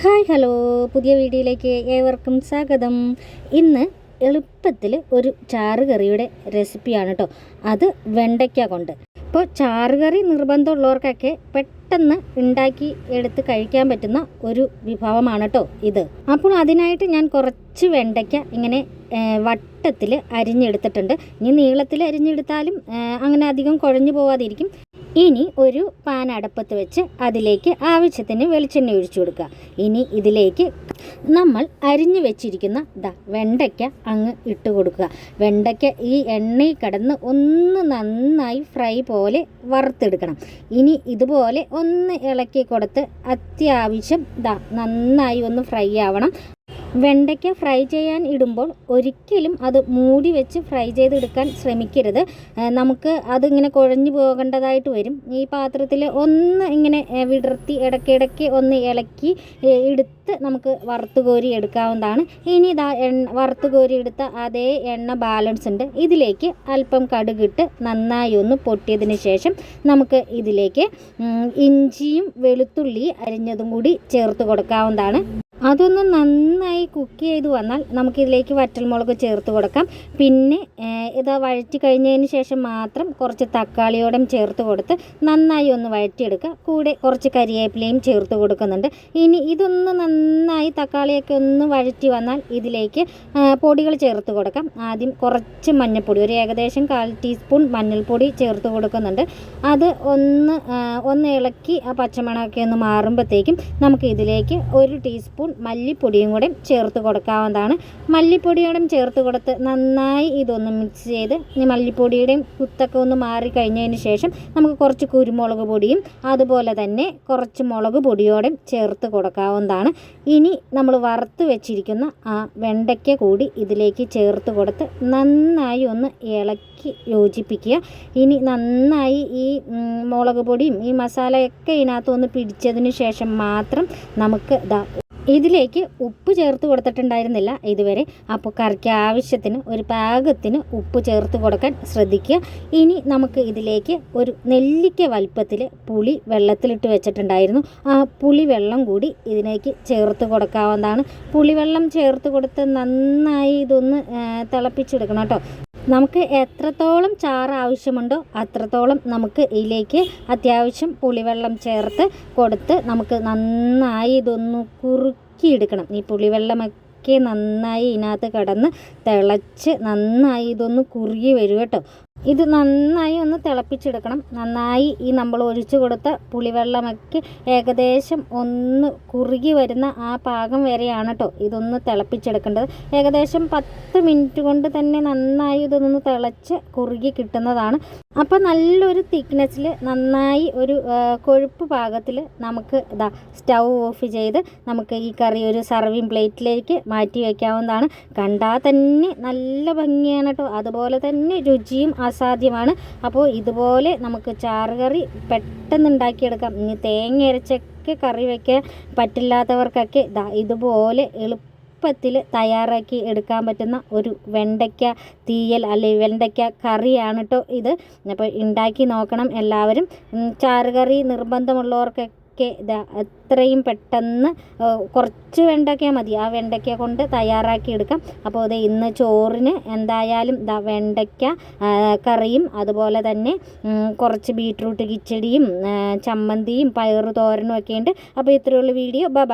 Hi hello, പുതിയ വീഡിയോയിലേക്ക് ഏവർക്കും സ്വാഗതം. ഇന്ന് എളുപ്പത്തിൽ ഒരു ചാറുകറിയുടെ റെസിപ്പിയാണ് കേട്ടോ. അത് വെണ്ടയ്ക്ക കൊണ്ട്. ഇപ്പോൾ ചാറുകറി നിർബന്ധമുള്ളവർക്കൊക്കെ പെട്ടെന്ന് ഉണ്ടാക്കി എടുത്ത് കഴിക്കാൻ പറ്റുന്ന ഒരു വിഭവമാണ് കേട്ടോ ഇത്. അപ്പോൾ അതിനായിട്ട് ഞാൻ കുറച്ച് വെണ്ടയ്ക്ക ഇങ്ങനെ വട്ടത്തിൽ അരിഞ്ഞെടുത്തിട്ടുണ്ട്. ഇനി നീളത്തിൽ അരിഞ്ഞെടുത്താലും അങ്ങനെ അധികം കുഴഞ്ഞു പോവാതിരിക്കും. ഇനി ഒരു പാൻ അടുപ്പത്ത് വെച്ച് അതിലേക്ക് ആവശ്യത്തിന് വെളിച്ചെണ്ണ ഒഴിച്ചു കൊടുക്കുക. ഇനി ഇതിലേക്ക് നമ്മൾ അരിഞ്ഞു വെച്ചിരിക്കുന്ന വെണ്ടയ്ക്ക അങ്ങ് ഇട്ട് കൊടുക്കുക. വെണ്ടയ്ക്ക ഈ എണ്ണയിൽ കിടന്ന് ഒന്ന് നന്നായി ഫ്രൈ പോലെ വറുത്തെടുക്കണം. ഇനി ഇതുപോലെ ഒന്ന് ഇളക്കി കൊടുത്ത് അത്യാവശ്യം നന്നായി ഒന്ന് ഫ്രൈ ആവണം. വെണ്ടയ്ക്ക ഫ്രൈ ചെയ്യാൻ ഇടുമ്പോൾ ഒരിക്കലും അത് മൂടി വെച്ച് ഫ്രൈ ചെയ്തെടുക്കാൻ ശ്രമിക്കരുത്. നമുക്ക് അതിങ്ങനെ കുഴഞ്ഞു പോകേണ്ടതായിട്ട് വരും. ഈ പാത്രത്തിൽ ഒന്ന് ഇങ്ങനെ വിടർത്തി ഇടയ്ക്കിടയ്ക്ക് ഒന്ന് ഇളക്കി എടുത്ത് നമുക്ക് വറുത്ത് കോരി എടുക്കാവുന്നതാണ്. ഇനി വറുത്ത് കോരി എടുത്ത അതേ എണ്ണ ബാലൻസ് ഉണ്ട്. ഇതിലേക്ക് അല്പം കടുകിട്ട് നന്നായി ഒന്ന് പൊട്ടിയതിന് ശേഷം നമുക്ക് ഇതിലേക്ക് ഇഞ്ചിയും വെളുത്തുള്ളി അരിഞ്ഞതും കൂടി ചേർത്ത് കൊടുക്കാവുന്നതാണ്. അതൊന്ന് നന്നായി കുക്ക് ചെയ്ത് വന്നാൽ നമുക്കിതിലേക്ക് വറ്റൽമുളക് ചേർത്ത് കൊടുക്കാം. പിന്നെ വഴറ്റി കഴിഞ്ഞതിന് ശേഷം മാത്രം കുറച്ച് തക്കാളിയോടും ചേർത്ത് കൊടുത്ത് നന്നായി ഒന്ന് വഴറ്റിയെടുക്കുക. കൂടെ കുറച്ച് കരിവേപ്പിലയും ചേർത്ത് കൊടുക്കുന്നുണ്ട്. ഇനി ഇതൊന്ന് നന്നായി തക്കാളിയൊക്കെ ഒന്ന് വഴറ്റി വന്നാൽ ഇതിലേക്ക് പൊടികൾ ചേർത്ത് കൊടുക്കാം. ആദ്യം കുറച്ച് മഞ്ഞൾപ്പൊടി, ഒരു ഏകദേശം 1/4 ടീസ്പൂൺ മഞ്ഞൾപ്പൊടി ചേർത്ത് കൊടുക്കുന്നുണ്ട്. അത് ഒന്ന് ഇളക്കി ആ പച്ചമണമൊക്കെ ഒന്ന് മാറുമ്പോഴത്തേക്കും നമുക്ക് ഇതിലേക്ക് 1 ടീസ്പൂൺ മല്ലിപ്പൊടിയും കൂടെ ചേർത്ത് കൊടുക്കാവുന്നതാണ്. മല്ലിപ്പൊടിയോടും ചേർത്ത് കൊടുത്ത് നന്നായി ഇതൊന്ന് മിക്സ് ചെയ്ത് ഈ മല്ലിപ്പൊടിയുടെയും കുത്തൊക്കെ ഒന്ന് മാറി കഴിഞ്ഞതിന് ശേഷം നമുക്ക് കുറച്ച് കുരുമുളക് പൊടിയും അതുപോലെ തന്നെ കുറച്ച് മുളക് പൊടിയോടും ചേർത്ത് കൊടുക്കാവുന്നതാണ്. ഇനി നമ്മൾ വറുത്ത് വെച്ചിരിക്കുന്ന ആ വെണ്ടയ്ക്ക കൂടി ഇതിലേക്ക് ചേർത്ത് കൊടുത്ത് നന്നായി ഒന്ന് ഇളക്കി യോജിപ്പിക്കുക. ഇനി നന്നായി ഈ മുളക് പൊടിയും ഈ മസാലയൊക്കെ ഇതിനകത്തൊന്ന് പിടിച്ചതിന് ശേഷം മാത്രം നമുക്ക് ഇതിലേക്ക് ഉപ്പ് ചേർത്ത് കൊടുത്തിട്ടുണ്ടായിരുന്നില്ല ഇതുവരെ. അപ്പോൾ കറിക്ക് ആവശ്യത്തിന് ഒരു പാകത്തിന് ഉപ്പ് ചേർത്ത് കൊടുക്കാൻ ശ്രദ്ധിക്കുക. ഇനി നമുക്ക് ഇതിലേക്ക് ഒരു നെല്ലിക്ക വലുപ്പത്തിൽ പുളി വെള്ളത്തിലിട്ട് വെച്ചിട്ടുണ്ടായിരുന്നു. ആ പുളി വെള്ളം കൂടി ഇതിലേക്ക് ചേർത്ത് കൊടുക്കാവുന്നതാണ്. പുളിവെള്ളം ചേർത്ത് കൊടുത്ത് നന്നായി ഇതൊന്ന് തിളപ്പിച്ചെടുക്കണം കേട്ടോ. നമുക്ക് എത്രത്തോളം ചാറ് ആവശ്യമുണ്ടോ അത്രത്തോളം നമുക്ക് ഇതിലേക്ക് അത്യാവശ്യം പുളിവെള്ളം ചേർത്ത് കൊടുത്ത് നമുക്ക് നന്നായി ഇതൊന്ന് കുറുക്കിയെടുക്കണം. ഈ പുളിവെള്ളമൊക്കെ നന്നായി ഇതിനകത്ത് കിടന്ന് തിളച്ച് നന്നായി ഇതൊന്ന് കുറുകി വരും കേട്ടോ. ഇത് നന്നായി ഒന്ന് തിളപ്പിച്ചെടുക്കണം. നന്നായി ഈ നമ്മൾ ഒഴിച്ചു കൊടുത്ത പുളിവെള്ളമൊക്കെ ഏകദേശം ഒന്ന് കുറുകി വരുന്ന ആ പാകം വരെയാണ് കേട്ടോ ഇതൊന്ന് തിളപ്പിച്ചെടുക്കേണ്ടത്. ഏകദേശം 10 മിനിറ്റ് കൊണ്ട് തന്നെ നന്നായി ഇതൊന്ന് തിളച്ച് കുറുകി കിട്ടുന്നതാണ്. അപ്പോൾ നല്ലൊരു തിക്നെസ്സിൽ നന്നായി ഒരു കൊഴുപ്പ് പാകത്തിൽ നമുക്ക് സ്റ്റൗ ഓഫ് ചെയ്ത് നമുക്ക് ഈ കറി ഒരു സർവിങ് പ്ലേറ്റിലേക്ക് മാറ്റി വയ്ക്കാവുന്നതാണ്. കണ്ടാൽ തന്നെ നല്ല ഭംഗിയാണ് കേട്ടോ. അതുപോലെ തന്നെ രുചിയും അസാധ്യമാണ്. അപ്പോൾ ഇതുപോലെ നമുക്ക് ചാറുകറി പെട്ടെന്ന് ഉണ്ടാക്കിയെടുക്കാം. ഇനി തേങ്ങ അരച്ചൊക്കെ കറി വയ്ക്കാൻ പറ്റില്ലാത്തവർക്കൊക്കെ ഇതുപോലെ എളുപ്പത്തിൽ തയ്യാറാക്കി എടുക്കാൻ പറ്റുന്ന ഒരു വെണ്ടയ്ക്ക തീയൽ അല്ലെങ്കിൽ വെണ്ടയ്ക്ക കറിയാണ് കേട്ടോ ഇത്. അപ്പോൾ ഉണ്ടാക്കി നോക്കണം എല്ലാവരും. ചാറുകറി നിർബന്ധമുള്ളവർക്കൊക്കെ എത്രയും പെട്ടെന്ന് കുറച്ച് വെണ്ടയ്ക്ക മതി. ആ വെണ്ടയ്ക്ക കൊണ്ട് തയ്യാറാക്കി എടുക്കാം. അപ്പോൾ അത് ഇന്ന് ചോറിന് എന്തായാലും വെണ്ടയ്ക്ക കറിയും അതുപോലെ തന്നെ കുറച്ച് ബീട്രൂട്ട് കിച്ചടിയും ചമ്മന്തിയും പയറ് തോരനും ഒക്കെ ഉണ്ട്. അപ്പോൾ ഇത്രയുള്ള വീഡിയോ. ബൈ.